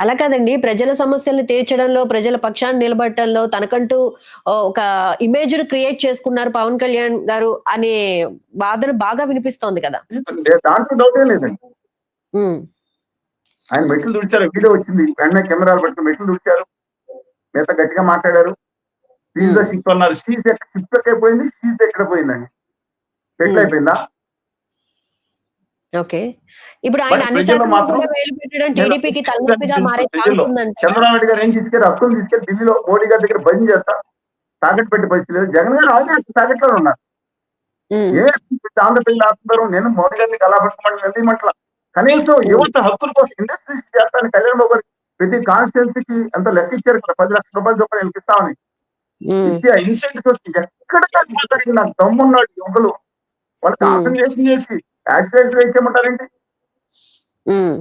అలా కాదండి. ప్రజల సమస్యల్ని తీర్చడంలో, ప్రజల పక్షాన నిలబడటంలో తనకంటూ ఒక ఇమేజ్‌ని క్రియేట్ చేసుకున్నారు పవన్ కళ్యాణ్ గారు అనే వాదన బాగా వినిపిస్తోంది కదా! దాంట్లో డౌటే లేదండి. హ్మ్. ఆయన మెట్లు తుడిచారు. వీడియో వచ్చింది. వెంటనే కెమెరాలు పట్టుకొని మెట్లు తుడిచారు. మీతో గట్టిగా మాట్లాడారు. షీఈ్ ద హ్మ్. షిప్ అన్నారు. షిప్ ఎక్కడ పోయింది? షీఈ్ ఎక్కడ పోయిందండి? సెటిల్ హ్మ్. అయిపోయిందా? ఓకే. ఇప్పుడు ఆయన బట్ అన్ని ప్రజల్లో శాఖల్లో మాత్రం కూడా వేలు పెట్టడం నేను టీడీపీకి తలనొప్పిగా మారే ఛాన్స్ ప్రజల్లో ఉందంటారా? చంద్రబాబు నాయుడు గారు ఏం తీసుకెళ్ళి హక్కులు తీసుకెళ్ళి ఢిల్లీలో మోడీ గారి దగ్గర భజన చేస్తా తాకట్టు పెట్టే పరిస్థితి లేదు. జగన్ గారు ఆల్రెడీ తాకట్లో ఉన్నారు. హ్మ్. ఏ ఆంధ్రప్రదేశ్ ఆస్తున్నారు నేను మోడీ గారిని కళాపట్టుకోమని వెళ్ళమంటలా. కనీసం హ్మ్. యువత హక్కుల కోసం ఇండస్ట్రీస్ చేస్తాను కళ్యాణ్ బాబు గారు ప్రతి కాన్స్టిట్యున్సీకి ఎంత లెక్క ఇచ్చారు కదా 10 లక్షల రూపాయలు చొప్పున వీళ్ళకి ఇస్తామని. హ్మ్. ఇచ్చే ఇన్సెంటివ్స్ వచ్చి ఎక్కడ మాట్లాడి నాకు దమ్మున్నాడు యువకులు వాళ్ళు హ్మ్. కాన్సన్ట్రేషన్ చేసి యాక్సిడెంట్ వేసేయమంటారేంటి? హ్మ్.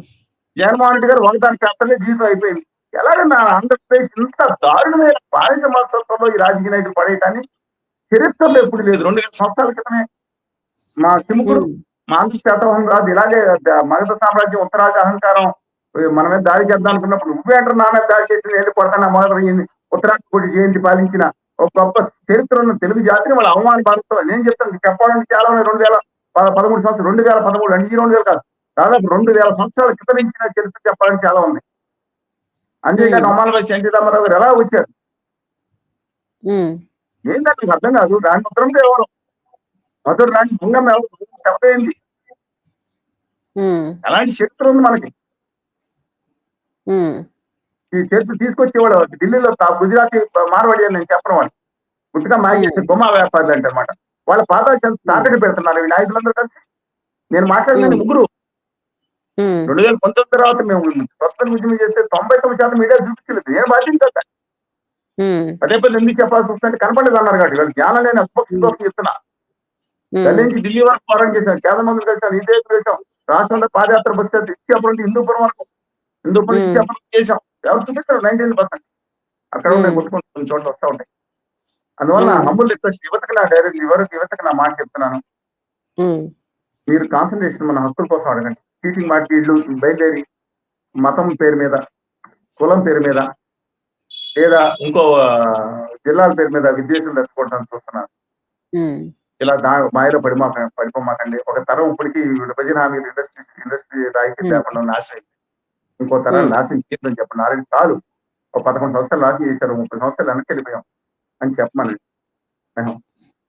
జగన్మోహన్ రెడ్డి గారు ఒకదాని పేపర్లే జీవితం అయిపోయింది. ఎలాగన్నా ఆంధ్రప్రదేశ్ ఇంత దారుణమైన బానిస మనస్తత్వంలో ఈ రాజకీయ నాయకులు పడేయటాన్ని చరిత్రలో ఎప్పుడు లేదు. 2000 సంవత్సరాల క్రితమే మా సింహకుడు హ్మ్. మా ఆంధ్ర శాతవాహన రాజు ఇలాగే మగధ సామ్రాజ్యం ఉత్తరాజ అహంకారం మన మీద దాడి చేద్దాం అనుకున్నప్పుడు నువ్వే అంటారు నా మీద దాడి చేసిన వెళ్ళి కొడతాను మొదలయ్యింది ఉత్తరాంధ్ర కోటి జయంతి పాలించిన ఒక గొప్ప చరిత్ర ఉన్న తెలుగు జాతిని వాళ్ళ అవమాన భారతం నేను చెప్తాను చెప్పాలంటే చాలా 2013 సంవత్సరం 2013 అంటే ఈ 2000 కాదు దాదాపు 2000 సంవత్సరాల క్రితం ఇచ్చిన చరిత్ర చెప్పాలని చాలా ఉంది. అంతేకాదు హ్మ్. అమ్మాల వయసు ఎన్టీ రామారావు గారు ఎలా వచ్చారు హ్మ్. ఏంటంటే నాకు అర్థం కాదు దాని ఉత్తరంతో ఎవరు మొదటి రాని భంగం ఎవరు చెప్పేయండి హ్మ్. అలాంటి చరిత్ర ఉంది మనకి. హ్మ్. ఈ చరిత్ర తీసుకొచ్చేవాడు ఢిల్లీలో గుజరాతీ మార్వాడి అని నేను చెప్పను వాళ్ళు గుర్తుగా హ్మ్. చేసే బొమ్మ వ్యాపారులు అంటే అనమాట వాళ్ళ పాదాలు హ్మ్. తాకట్టు పెడుతున్నారు ఈ నాయకులందరూ కలిసి. నేను మాట్లాడిన హ్మ్. ముగ్గురు హ్మ్. 2019 తర్వాత మేము స్వతంత్ర ఉద్యమం చేస్తే 99% మీడియా చూపించలేదు. నేను బాధ్యం కదా హ్మ్. పదే పదే ఎందుకు చెప్పాల్సి వస్తుందంటే కనపడలేదు అన్నారు కాబట్టి వాళ్ళు జ్ఞానం లేని అస్పక్ష హ్మ్. కోసం చెప్తున్నా. హ్మ్. ఢిల్లీ నుంచి ఢిల్లీ వరకు పోరాటం చేశాను. కేంద్ర మంత్రులు కలిసాం ఇదే చేసాం రాష్ట్రంలో పాదయాత్ర బస్ ఇచ్చేప్పుడు నుంచి హిందూపురం వరకు హిందూపురం హ్మ్. ఇచ్చేప్పుడు చేసాం. ఎవరు చూపించారు 19% అక్కడ ఉన్నాయి హ్మ్. కొట్టుకుంటూ కొన్ని చోట్ల వస్తూ ఉంటాయి. అందువల్ల హ్మ్. హంబుల్ రిక్వెస్ట్ యువతకు నా డైరెక్ట్ యువతకు నా మాట చెప్తున్నాను. హ్మ్. మీరు కాన్సన్ట్రేషన్ మన హక్కుల కోసం అడగండి. చీటింగ్ మాటి ఇళ్ళు బయలుదేరి మతం పేరు మీద కులం పేరు మీద లేదా ఇంకో జిల్లాల పేరు మీద విద్వేషాలు రెచ్చగొట్టడానికి చూస్తున్నారు. హ్మ్. ఇలా మాయలో పడిపోమాకండి. ఒక తరం ఇప్పటికీ విభజన హామీలు ఇండస్ట్రీ రాయితీలు హ్మ్. లేకుండా నాశనం. ఇంకో తరాన్ని హ్మ్. నాశనం చేయొద్దని చెప్పండి. ఆల్రెడీ చాలు. ఒక 11 సంవత్సరాలు నాశనం చేశారు. 30 సంవత్సరాలు వెనక్కి వెళ్ళిపోయాం అని చెప్పమనండి.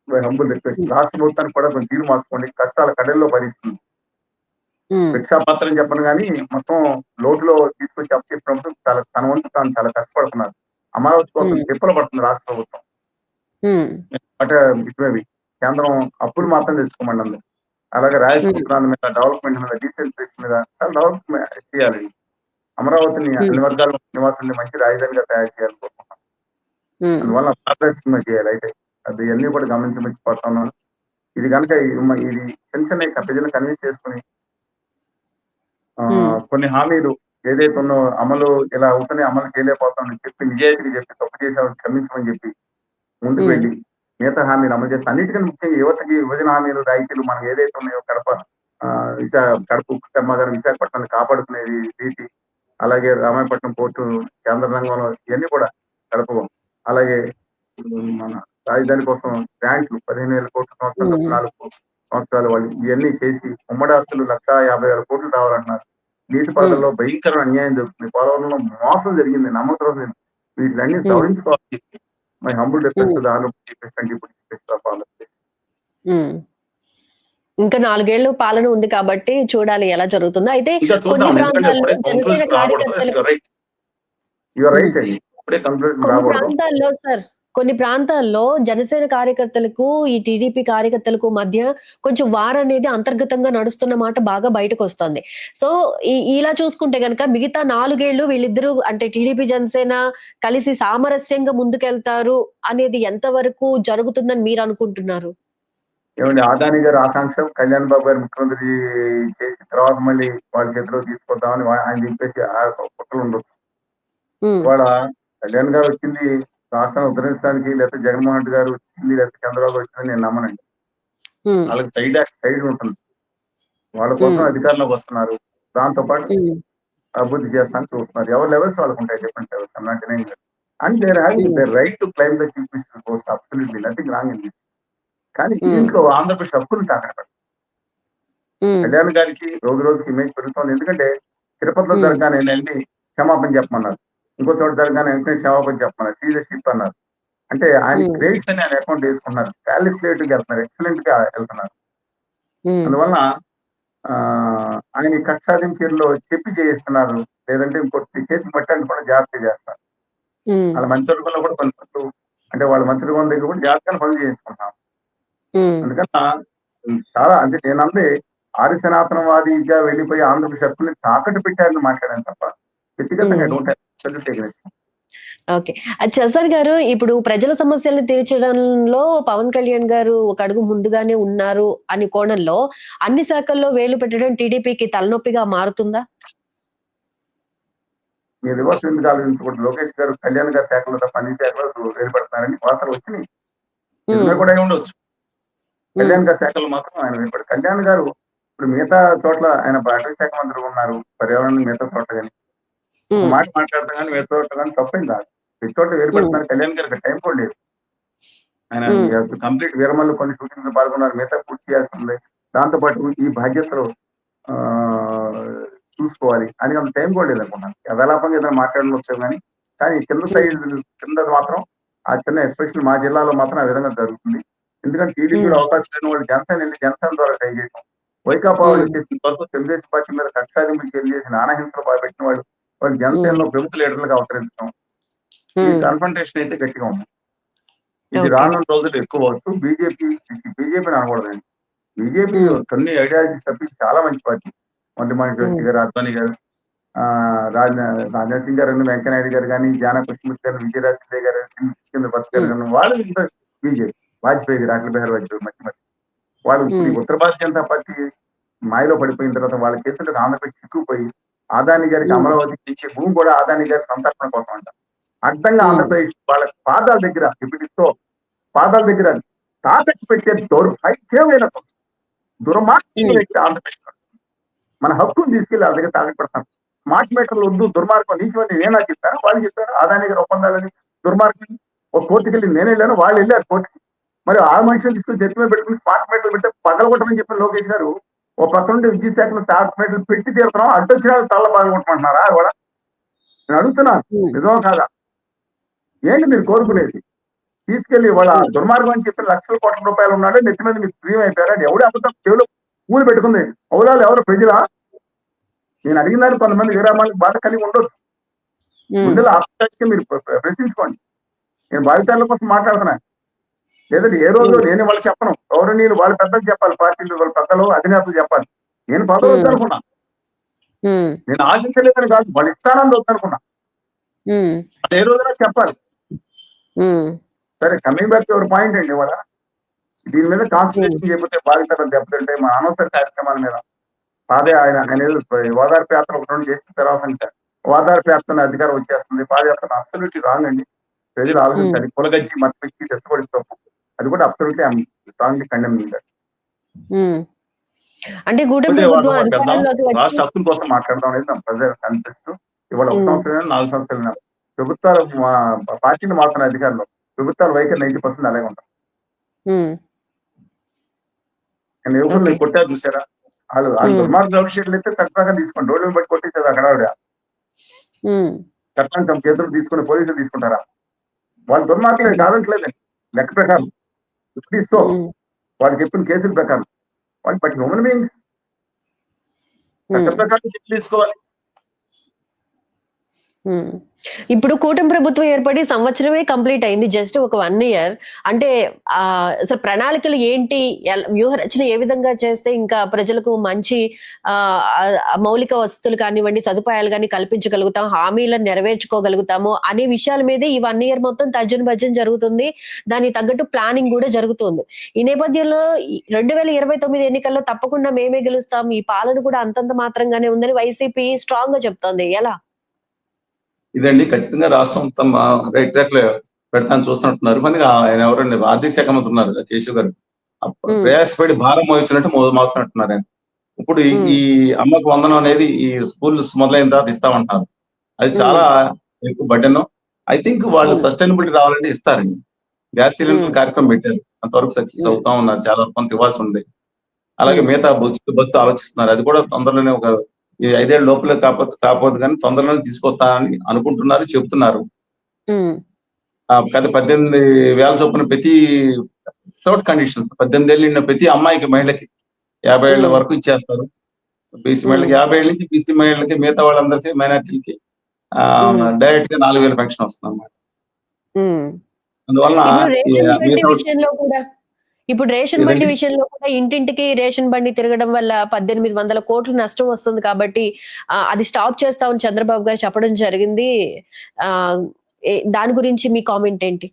Humble request. హ్మ్. రాష్ట్ర ప్రభుత్వానికి కూడా కొంచెం తీరు మార్చుకోండి. కష్టాల కడల్లో భరిస్తుంది. హ్మ్. భిక్షాపాత్రం చెప్పను గానీ మొత్తం లోటులో తీసుకొచ్చి అప్పచెప్పినప్పుడు చాలా తన వంతు తాను చాలా కష్టపడుతున్నారు. అమరావతి కోసం హ్మ్. తిప్పలు పడుతుంది రాష్ట్ర ప్రభుత్వం. హ్మ్. అంటే ఇటువేవి కేంద్రం అప్పులు మాత్రం తెచ్చుకోమన్నది. అలాగే హ్మ్. రాయలసీమ మీద డెవలప్మెంట్ మీద డీసెంట్రేషన్ మీద చాలా డెవలప్మెంట్ చేయాలి. అమరావతిని హ్మ్. అన్ని వర్గాల నివాసుల్ని మంచి రాజధానిగా తయారు చేయాలనుకుంటున్నాను. హ్మ్. అందువల్ల పారదర్శకంగా చేయాలి అయితే. అది అన్నీ కూడా గమనించమని కోరుతున్నాను. ఇది గనుక ఇది చిన్న చిన్న ప్రజలను కన్విన్స్ చేసుకొని హ్మ్. కొన్ని హామీలు ఏదైతే ఉన్నో అమలు ఇలా అవుతున్నాయి అమలు చేయలేకపోతామని చెప్పి నిజాయితీగా చెప్పి తప్పు చేసేవాళ్ళు క్షమించమని చెప్పి ముందుకు హ్మ్. వెళ్ళి మిగతా హామీలు అమలు చేస్తే అన్నిటికన్నా ముఖ్యంగా యువతకి విభజన హామీలు రాయితీలు మనం ఏదైతే ఉన్నాయో కడప ఉక్కు కర్మాగారం విశాఖపట్నాన్ని కాపాడుకునేది రీతి అలాగే రామాయపట్నం పోర్టు కేంద్ర రంగంలో ఇవన్నీ కూడా కడప అలాగే మన రాజధాని కోసం బ్యాంకులు 15,000 కోట్ల సంవత్సరం హ్మ్. 4 సంవత్సరాలు వాళ్ళు ఇవన్నీ చేసి ఉమ్మడి ఆస్తులు 1,50,000 కోట్లు రావాలంటున్నారు. హ్మ్. నీటిపారుదలలో భయంకరమైన అన్యాయం జరుగుతుంది. పోలవరంలో మోసం జరిగింది. నమ్మకం లేదు. వీటిలన్నీ హ్మ్. సవరించుకోవాలి. మై హంబుల్ రిక్వెస్ట్ హ్మ్. To the honourable chief guest and deputy chief guest of Andhra Pradesh. హ్మ్. ఇంకా 4 ఏళ్ళు పాలన ఉంది కాబట్టి చూడాలి ఎలా జరుగుతుందో. అయితే ఇంకా కొన్ని చూద్దాం. ఎందుకంటే ప్రాంతాల్లో ఇప్పుడే జనసేన కంక్లూజన్ రాకూడదు. యెస్ కార్యకర్తలకు యూర్ రైట్. యూ ఆర్ హ్మ్. రైట్ అండి. ఇప్పుడే కంక్లూజన్ కొన్ని రాకూడదు. ప్రాంతాల్లో సార్, కొన్ని ప్రాంతాల్లో జనసేన కార్యకర్తలకు, ఈ టీడీపీ కార్యకర్తలకు మధ్య కొంచెం వారనేది అంతర్గతంగా నడుస్తున్న మాట బాగా బయటకొస్తోంది. సో, ఇలా చూసుకుంటే గనక మిగతా 4 ఏళ్ళు వీళ్ళిద్దరూ అంటే టీడీపీ, జనసేన కలిసి సామరస్యంగా ముందుకెళ్తారు అనేది ఎంతవరకు జరుగుతుందని మీరనుకుంటున్నారు? ఏవండి అదాని గారి ఆకాంక్ష కళ్యాణ్ బాబు గారు ముఖ్యమంత్రి చేసిన తర్వాత మళ్ళీ వాళ్ళ చేతిలో తీసుకొద్దామని ఆయన దింపేసి ఆ కుట్రలు ఉండొచ్చు. హ్మ్. ఇవాళ కళ్యాణ్ గారు వచ్చింది రాష్ట్రాన్ని ఉద్ధరించడానికి లేకపోతే జగన్మోహన్ రెడ్డి గారు వచ్చింది లేకపోతే చంద్రబాబు వచ్చిందని నేను నమ్మనండి. హ్మ్. వాళ్ళకి సైడ్ ఉంటుంది. వాళ్ళ కోసం హ్మ్. అధికారంలోకి వస్తున్నారు. దాంతో పాటు హ్మ్. అభివృద్ధి చేస్తానని చూస్తున్నారు. ఎవరి లెవెల్స్ వాళ్ళకు ఉంటాయి, different levels. I'm not denying that. And they are having hmm. The right to claim the chief minister post. Absolutely nothing wrong in this. కానీ హ్మ్. దీంట్లో ఆంధ్రప్రదేశ్ హక్కులు తాకట్టు పెట్టారు. హ్మ్. కళ్యాణ్ గారికి రోజు రోజుకి ఇమేజ్ పెరుగుతోంది. ఎందుకంటే తిరుపతిలో హ్మ్. జరగానే వెళ్ళి క్షమాపణ చెప్పమన్నారు. ఇంకో చోట జరగానే వెంటనే క్షమాపణ చెప్పమన్నారు. సీజ్ ద షిప్ అన్నారు. అంటే ఆయన హ్మ్. క్రెడిట్స్ అని ఆయన అకౌంట్ వేసుకున్నారు. క్యాలిక్యులేటివ్‌గా వెళ్తున్నారు. ఎక్సలెంట్‌గా వెళ్తున్నారు. హ్మ్. అందువలన ఆయన ఈ కక్ష సాధింపులో చెప్పి చేయిస్తున్నారు. లేదంటే ఇంకోటి చేతికి పట్టాన్ని కూడా జాగ్రత్తగా చేస్తారు. హ్మ్. వాళ్ళ మంత్రివర్గంలో కూడా కొన్ని పనులు అంటే వాళ్ళ మంత్రివర్గం దగ్గర కూడా జాగ్రత్తగా పనులు చేయించుకుంటున్నాం. హ్మ్. అందుకని చాలా అంటే నేనంటే ఆర్య సనాతనవాదిగా వెళ్ళిపోయి ఆంధ్రప్రదేశ్ హక్కుల్ని తాకట్టు పెట్టారని మాట్లాడాను తప్ప వ్యక్తిగతంగా hmm. I don't have absolutely agreed. Okay. చసర్ గారు ఇప్పుడు ప్రజల సమస్యలను తీర్చడంలో పవన్ కళ్యాణ్ గారు ఒక అడుగు ముందుగానే ఉన్నారు అని కోణంలో అన్ని శాఖల్లో వేలు పెట్టడం టీడీపీకి తలనొప్పిగా మారుతుందా? మీరు రివర్స్ ఎందుకు ఆలోచించకూడదు. లోకేష్ గారు కళ్యాణ్ గారి శాఖలో తప్ప అన్ని శాఖల్లో వేలు పెడుతున్నారని వార్తలు వచ్చినాయి. నిజమే హ్మ్. కూడా అయి ఉండొచ్చు. హ్మ్. కళ్యాణ్ గారి శాఖలో మాత్రం ఆయన వేలు కళ్యాణ్ గారు ఇప్పుడు మిగతా చోట్ల ఆయన అటవీ శాఖ మంత్రిగా ఉన్నారు. పర్యావరణం మిగతా చోట్ల గాని. ఒక హ్మ్. మాట మాట్లాడతాం గాని మిగతా చోట్ల గాని తప్పేం కాదు. ప్రతి చోట వేలు హ్మ్. పెడుతున్నారు. కళ్యాణ్ గారికి టైం కూడా లేదు. ఆయన హ్మ్. కంప్లీట్ వీరమల్లు కొన్ని షూటింగ్‌లో పాల్గొన్నారు. మిగతా పూర్తి చేయాల్సిందే. దాంతో పాటు ఈ బాధ్యతలు ఆహ్, చూసుకోవాలి. అని అంత టైం కూడా లేదనుకుంటాను. యథాలాపంగా ఏదైనా మాట్లాడనొచ్చు గాని, కానీ కింద హ్మ్. సైడ్ కిందది మాత్రం ఆ చిన్న ఎస్పెషల్లీ మా జిల్లాలో మాత్రం ఆ విధంగా జరుగుతుంది. ఎందుకంటే టీడీపీలో హ్మ్. అవకాశం లేని వాళ్ళు జనసేన ఎళ్లి జనసేన ద్వారా ట్రై చేయటం. వైకాపా వాళ్ళు హ్మ్. వచ్చేసి ఇంతవరకు తెలుగుదేశం పార్టీ మీద కక్ష సాధింపులు చర్యలు చేసి నానాహింసలు పెట్టిన వాళ్ళు, వాళ్ళు హ్మ్. జనసేనలో ప్రముఖ లీడర్లుగా అవతరించడం. ఈ హ్మ్. కన్ఫ్రంటేషన్ అయితే గట్టిగా ఉంది. ఇది ఓకే. రానున్న రోజుల్లో ఎక్కువవచ్చు. బీజేపీని అనకూడదండి. బీజేపీ హ్మ్. కొన్ని ఐడియాలజీస్ తప్పించి చాలా మంచి పార్టీ. వంటిమాడి హ్మ్. జోషి గారు, అద్వానీ గారు, రాజ్‌నాథ్ సింగ్ గారు, వెంకయ్య నాయుడు గారు గాని, జానా కృష్ణమూర్తి గారు, విజయరాజ సింధియా గారు, జితేంద్ర భరత్ గారు హ్మ్. గాని వాళ్ళు ఇంత బీజేపీ. వాజ్పేయి గారు, అటల్ బిహారీ వాజ్పేయి మధ్య మధ్య. వాళ్ళు ఇప్పుడు ఈ హ్మ్. ఉత్తర భారతీయ జనతా పార్టీ మాయలో పడిపోయిన తర్వాత వాళ్ళ చేతుల్లోకి ఆంధ్రప్రదేశ్ చిక్కుకుపోయి, అదానీ గారికి హ్మ్. అమరావతికి ఇచ్చే భూమి కూడా అదానీ గారి సంతర్పణ కోసం అంట. అడ్డంగా హ్మ్. ఆంధ్రప్రదేశ్ వాళ్ళ పాదాల దగ్గర డిప్యూటీస్‌తో పాదాల దగ్గర తాకట్టు పెట్టే దౌర్భాగ్యమైన దుర్మార్గమైన హ్మ్. వ్యక్తి ఆంధ్రప్రదేశ్. మన హక్కుని తీసుకెళ్ళి వాళ్ళ దగ్గర తాకట్టు పెడతాం. స్మార్ట్ మీటర్లు వద్దు, దుర్మార్గం నీచమని నేనా చెప్పాను, వాళ్ళు చెప్పారు. అదానీ గారి ఒప్పందాలని దుర్మార్గం. ఒక కోర్టుకెళ్ళి నేనెళ్ళాను, వాళ్ళు వెళ్ళారు కోర్టుకి. మరి ఆ మనుషులు తీసుకొని నెత్తి మీద పెట్టుకుని స్మార్ట్ మీటర్లు పెడితే పగలగొట్టమని చెప్పిన లోకేష్ గారు, ఓ పక్క నుండి విద్యుత్ శాఖలో స్మార్ట్ మీటర్లు పెట్టి తీరుతున్నాం, అడ్డొచ్చిన తల్ల పగలగొట్టమంటున్నారా కూడా? నేను అడుగుతున్నాను, హ్మ్. నిజమా కాదా? ఏంటి మీరు హ్మ్. కోరుకునేది? తీసుకెళ్ళి వాళ్ళ హ్మ్. దుర్మార్గం అని చెప్పి లక్షల కోట్ల రూపాయలు ఉన్నాడు, నెత్తి మీద మీకు ప్రియం అయిపోయారు. అది ఎవడు అబద్ధం చెవులో పూలు పెట్టుకుంది. అవులాలు ఎవరు ప్రజలా? నేను అడిగిన దానికి కొంతమంది విరామాలకు బాధ కలిగి ఉండొచ్చు. హ్మ్. గుండెలో ఆత్మహత్యకి మీరు ప్రశ్నించుకోండి. నేను భావితరాల కోసం మాట్లాడుతున్నాను. లేదంటే ఏ రోజు హ్మ్. నేను వాళ్ళకి చెప్పను. గౌరవనీయులు వాళ్ళ పెద్దలు చెప్పాలి. పార్టీలు వాళ్ళ పెద్దలు, అధినేతలు చెప్పాలి. నేను పదవి హ్మ్. వద్దనుకున్నా. హ్మ్. నేను ఆశించలేదని కాదు. వాళ్ళు ఇస్తానని వద్దనుకున్నా. హ్మ్. అది ఏ రోజైనా చెప్పాలి. హ్మ్. సరే coming back to your point అండి ఇవాళ. దీని మీద హ్మ్. కాన్సంట్రేషన్ చేయకపోతే భావితరాలు దెబ్బతింటాయి. మన అనవసర కార్యక్రమాల మీద. ఆయన ఏదో ఓదార్పు యాత్ర ఒకటి రెండు చేసిన తర్వాత ఇంకా ఓదార్పు యాత్ర అధికారం వచ్చేస్తుంది. పాదయాత్ర అబ్సల్యూట్‌లీ రాంగ్ అండి. ప్రజలు హ్మ్. ఆలోచించాలి. కులగజ్జి, మతపిచ్చి, రెచ్చగొట్టి తప్పు. అది కూడా absolutely I'm strongly condemning that. హ్మ్. అంటే కూటమి పోతే ప్రభుత్వం వాళ్ళ పెద్దాం. అధికారంలోకి వచ్చి రాష్ట్ర హక్కుల కోసం మాట్లాడదాం అనేది నా ప్రెజర్ కనిపిస్తూ ఇవాళ ఒక హ్మ్. సంవత్సరం 4 సంవత్సరాలు ప్రభుత్వాలు పార్టీలు మారుతున్న అధికారంలో ప్రభుత్వాల వైఖరి 90% అలాగే ఉంటాయి. హ్మ్. నేను యువకుల్ని ఓకే. కొట్టారు చూసారా? ఆళ్ళు హ్మ్. దుర్మార్గ రౌడీ అయితే చట్టంగా తీసుకోండి. రోడ్ల మీద పట్టి కొట్టేసేది అక్కడ ఆవిడ. హ్మ్. చట్టాన్ని తమ చేతులకు తీసుకొని పోలీసులు తీసుకుంటారా? వాళ్ళు దుర్మార్గులే హ్మ్. కాదనట్లేదండి. లెక్క ప్రకారం. ఇప్పుడిస్తో హ్మ్. వాళ్ళు చెప్పిన కేసుల ప్రకారం. వాళ్ళు బట్ హ్యూమన్ బీయింగ్స్ చట్ట హ్మ్. ప్రకారం చర్యలు తీసుకోవాలి. హ్మ్. ఇప్పుడు కూటమి ప్రభుత్వం ఏర్పడి సంవత్సరమే కంప్లీట్ అయింది. జస్ట్ ఒక 1 ఇయర్. అంటే అసలు ప్రణాళికలు ఏంటి? వ్యూహరచన ఏ విధంగా చేస్తే ఇంకా ప్రజలకు మంచి మౌలిక వసతులు కానివ్వండి, సదుపాయాలు గాని కల్పించగలుగుతాం, హామీలను నెరవేర్చుకోగలుగుతాము అనే విషయాల మీదే ఈ 1 ఇయర్ మొత్తం తర్జన భర్జన జరుగుతుంది. దానికి తగ్గట్టు ప్లానింగ్ గూడా జరుగుతుంది. ఈ నేపథ్యంలో 2029 ఎన్నికల్లో తప్పకుండా మేమే గెలుస్తాం. ఈ పాలన కూడా అంతంత మాత్రంగానే ఉందని వైసీపీ స్ట్రాంగ్‌గా చెప్తోంది. ఎలా? ఇదండి ఖచ్చితంగా రాష్ట్రం మొత్తం రైట్ ట్రాక్‌లో పెడతానని చూస్తున్నట్టున్నారు. మరి ఆయన ఎవరండి ఆర్థిక శాఖ మంత్రి ఉన్నారు కేశవ్ గారు. హ్మ్. ప్రయాసపడి భారం మోయించినట్టు మోస్తున్నట్టున్నారు ఆయన. ఇప్పుడు ఈ ఉమ్, ఈ అమ్మకు వందనం అనేది ఈ స్కూల్స్ మొదలైన తర్వాత ఇస్తామంటున్నారు. అది చాలా ఉమ్, ఎక్కువ బర్డెన్. ఐ థింక్ వాళ్ళు ఉమ్, సస్టైనబిలిటీ రావాలంటే ఇస్తారండి. గ్యాస్ ఉమ్, సిలిండర్ కార్యక్రమం పెట్టారు. అంతవరకు సక్సెస్ ఉమ్, అవుతా ఉన్నారు. చాలా వరకు కొంత ఇవ్వాల్సి ఉంది. అలాగే ఉమ్, మిగతా ఉచిత బస్సు ఆలోచిస్తున్నారు. అది కూడా తొందరలోనే ఒక ఈ 5 ఏళ్ల లోపలే కాకపోతే కానీ తొందరలోనే తీసుకొస్తానని అనుకుంటున్నారు, చెప్తున్నారు. ఉమ్, గత 18,000 చొప్పున ప్రతి వితౌట్ కండిషన్స్ 18 ఏళ్ళు నిండిన ప్రతి అమ్మాయికి, మహిళకి 50 ఏళ్ల ఉమ్, వరకు ఇచ్చేస్తారు. బీసీ ఉమ్, మహిళకి 50 ఏళ్ళ నుంచి బీసీ మహిళలకి, మిగతా వాళ్ళందరికీ, మైనార్టీలకి ఉమ్, డైరెక్ట్ గా 4,000 పెన్షన్ వస్తుందన్నమాట. ఉమ్. అందువలన ఇప్పుడు రేషన్ బండి మిగతా విషయంలో కూడా ఇప్పుడు రేషన్ బండి ఏదండి విషయంలో కూడా ఇంటింటికి రేషన్ బండి తిరగడం వల్ల 1800 కోట్లు నష్టం వస్తుంది కాబట్టి అది స్టాప్ చేస్తామని చంద్రబాబు గారు చెప్పడం జరిగింది. ఆహ్, దాని గురించి మీ కామెంట్ ఏంటి?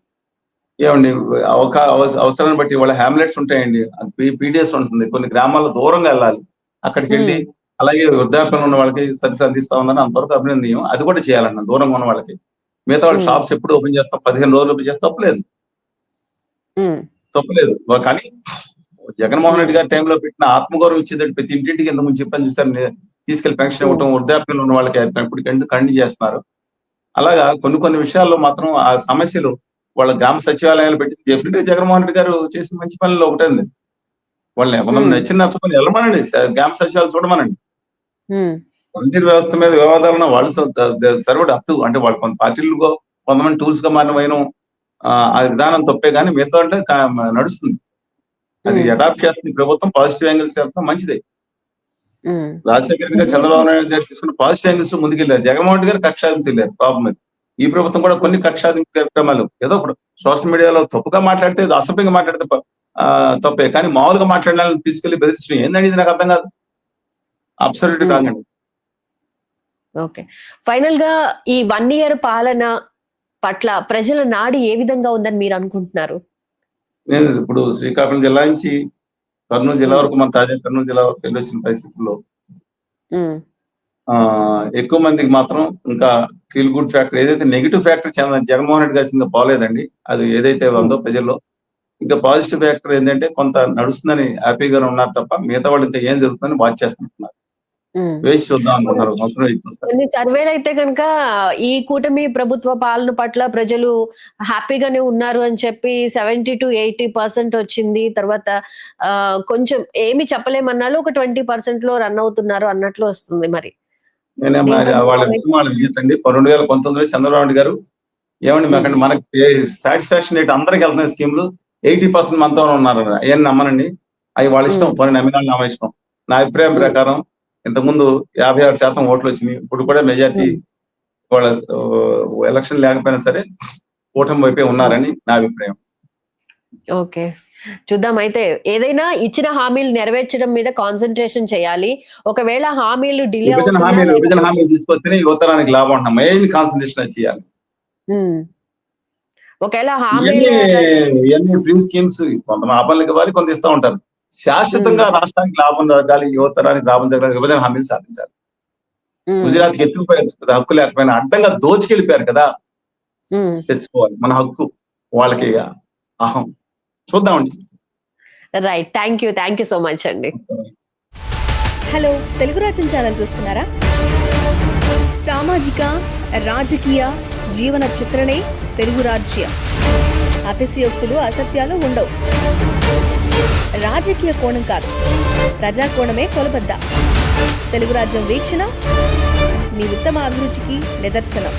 ఏమండి అవసరాన్ని బట్టి వాళ్ళ హ్యామ్లెట్స్ ఉంటాయండి. పీడిఎస్ ఉంటుంది. కొన్ని గ్రామాల్లో దూరంగా వెళ్ళాలి. అక్కడికెళ్ళి హ్మ్. అలాగే వృద్ధాప్యంలో ఉన్న వాళ్ళకి సరుకులు అందిస్తా ఉందని అంతవరకు అభినందనీయం. అది కూడా చేయాలన్న దూరంగా ఉన్న వాళ్ళకి. మిగతా వాళ్ళ హ్మ్. షాప్స్ ఎప్పుడు ఓపెన్ చేస్తాం? 15 రోజులు ఓపెన్ చేస్తే తప్పులేదు. హ్మ్. తప్పులేదు. కానీ జగన్మోహన్ హ్మ్. రెడ్డి గారి టైంలో పెట్టిన ఆత్మగౌరవం ఇచ్చేటట్టు ప్రతి ఇంటింటికి ఇంతకుముందు చెప్పాను చూసారు. తీసుకెళ్లి పెన్షన్ హ్మ్. ఇవ్వటం, వృద్ధాప్యంలో ఉన్న వాళ్ళకి ఇప్పుడు కంటిన్యూ చేస్తున్నారు. అలాగా కొన్ని విషయాల్లో మాత్రం ఆ సమస్యలు వాళ్ళ గ్రామ సచివాలయాలు పెట్టి డెఫినెట్ గా జగన్మోహన్ రెడ్డి గారు చేసిన మంచి పనుల్లో ఒకటండి. వాళ్ళని ఎవరన్నా హ్మ్. నచ్చిన నచ్చకపోయినా వెళ్ళమనండి. గ్రామ సచివాలయాలు చూడమనండి. హ్మ్. వాలంటీర్ వ్యవస్థ మీద వివాదాలున్న వాళ్ళు సర్వ్డ్ అప్ టు అంటే వాళ్ళు కొంత పార్టీలుగా కొంతమంది టూల్స్ గా మారిన వైనం ఆ విధానం తప్పే గానీ మిగతా అంటే నడుస్తుంది. అది హ్మ్. అడాప్ట్ చేస్తుంది ప్రభుత్వం. పాజిటివ్ యాంగిల్స్ చేస్తాం మంచిదే. హ్మ్. రాజశేఖర రెడ్డి గారు, ఇప్పుడు చంద్రబాబు నాయుడు గారు తీసుకున్న పాజిటివ్ యాంగిల్స్ ముందుకెళ్లారు. జగన్మోహన్ రెడ్డి గారు కక్షాదింపు వెళ్ళారు పాపం మీద. ఈ ప్రభుత్వం కూడా హ్మ్. కొన్ని కక్షాదింపు కార్యక్రమాలు ఏదో ఇప్పుడు సోషల్ మీడియాలో తప్పుగా మాట్లాడితే అసభ్యంగా మాట్లాడితే తప్పే. కానీ మామూలుగా మాట్లాడాలని తీసుకెళ్లి బెదిరించడం ఏందండి ఇది నాకు అర్థం కాదు. అబ్సల్యూట్ హ్మ్. రాంగ్ అండి. ఓకే. ఫైనల్‌గా ఈ 1 ఇయర్ పాలన పట్ల ప్రజల నాడి ఏ విధంగా ఉందని మీరనుకుంటున్నారు? నేను ఇప్పుడు శ్రీకాకుళం జిల్లా నుంచి కర్నూలు జిల్లా హ్మ్. వరకు మన తాజా కర్నూలు జిల్లా వరకు వెళ్ళొచ్చిన పరిస్థితుల్లో హ్మ్. ఎక్కువ మందికి మాత్రం ఇంకా ఫీల్ గుడ్ ఫ్యాక్టర్ ఏదైతే నెగిటివ్ ఫ్యాక్టర్ జగన్మోహన్ రెడ్డి గారి కింద పోలేదండి. అది ఏదైతే హ్మ్. ఉందో ప్రజల్లో ఇంకా పాజిటివ్ ఫ్యాక్టర్ ఏంటంటే కొంత నడుస్తుందని హ్యాపీగానే ఉన్నారు తప్ప మిగతా వాళ్ళు ఇంకా ఏం జరుగుతుందని వాచ్ చేస్తున్నారు. హ్మ్. వేచి చూద్దాం కొన్ని అనుకుంటున్నారు. సంవత్సరం వేచి చూస్తారు. కొన్ని సర్వేలయితే గనక ఈ కూటమి ప్రభుత్వ పాలన పట్ల ప్రజలు హ్యాపీగానే ఉన్నారు అని చెప్పి 70-80% వచ్చింది. తర్వాత కొంచెం ఏమి చెప్పలేమన్నాళ్ళు ఒక 20%లో రన్ అవుతున్నారు అన్నట్లు వస్తుంది మరి. నేనే మరి దీనిపై మీ వాళ్ళ కామెంట్? విషయం వాళ్ళ విద్యుత్ 2019లో చంద్రబాబు నాయుడు గారు ఏమండి హ్మ్. మాకంటే మనకి సాటిస్ఫాక్షన్ రేట్ అందరికి వెళ్తున్నాయి స్కీమ్లు 80% మనతో ఉన్నారు. అవన్నీ నమ్మనండి. అవి వాళ్ళ ఇష్టం. హ్మ్. పోనీ నమ్మిన నా ఇష్టం. నా అభిప్రాయం హ్మ్. ప్రకారం ఇంతకుముందు 56% ఓట్లు వచ్చినాయి. ఇప్పుడు కూడా మెజార్టీ హ్మ్. వాళ్ళ ఎలక్షన్ లేకపోయినా సరే కూటమి వైపే హ్మ్. ఉన్నారని నా అభిప్రాయం. ఓకే. చూద్దాం అయితే. ఏదైనా ఇచ్చిన హామీలు నెరవేర్చడం మీద కాన్సంట్రేషన్ చేయాలి. ఒకవేళ హామీలు డిలే అవుతున్నా విభజన లేకపోతే హామీలు తీసుకొస్తేనే యువతరానికి లాభం అంటున్నాం. మెయిన్ కాన్సన్ట్రేషన్ అది చేయాలి. హ్మ్. ఒకవేళ ఇవన్నీ హామీలు ఇవన్నీ ఫ్రీ స్కీమ్స్ కొంత ఆ పనులకి ఇవ్వాలి, కొంత ఇస్తా ఉంటారు. హ్మ్. శాశ్వతంగా రాష్ట్రానికి లాభం జరగాలి, యువతరానికి లాభం జరగాలి, విభజన హామీలు సాధించాలి. హ్మ్. గుజరాత్‌కి ఎత్తుకుపోయారు హక్కు లేకపోయినా అడ్డంగా దోచుకెళ్ళిపోయారు కదా! హ్మ్. తెచ్చుకోవాలి. మన హక్కు. వాళ్ళకి అహం. చూద్దామండి. Right. Thank you so much అండి. హలో తెలుగు రాజ్యం ఛానల్ చూస్తున్నారా? సామాజిక రాజకీయ జీవన చిత్రణే తెలుగు రాజ్యం. అతిశయోక్తులు అసత్యాలు ఉండవు. రాజకీయ కోణం కాదు, ప్రజా కోణమే కొలబద్ద. తెలుగు రాజ్యం వీక్షణ మీ ఉత్తమ అభిరుచికి నిదర్శనం.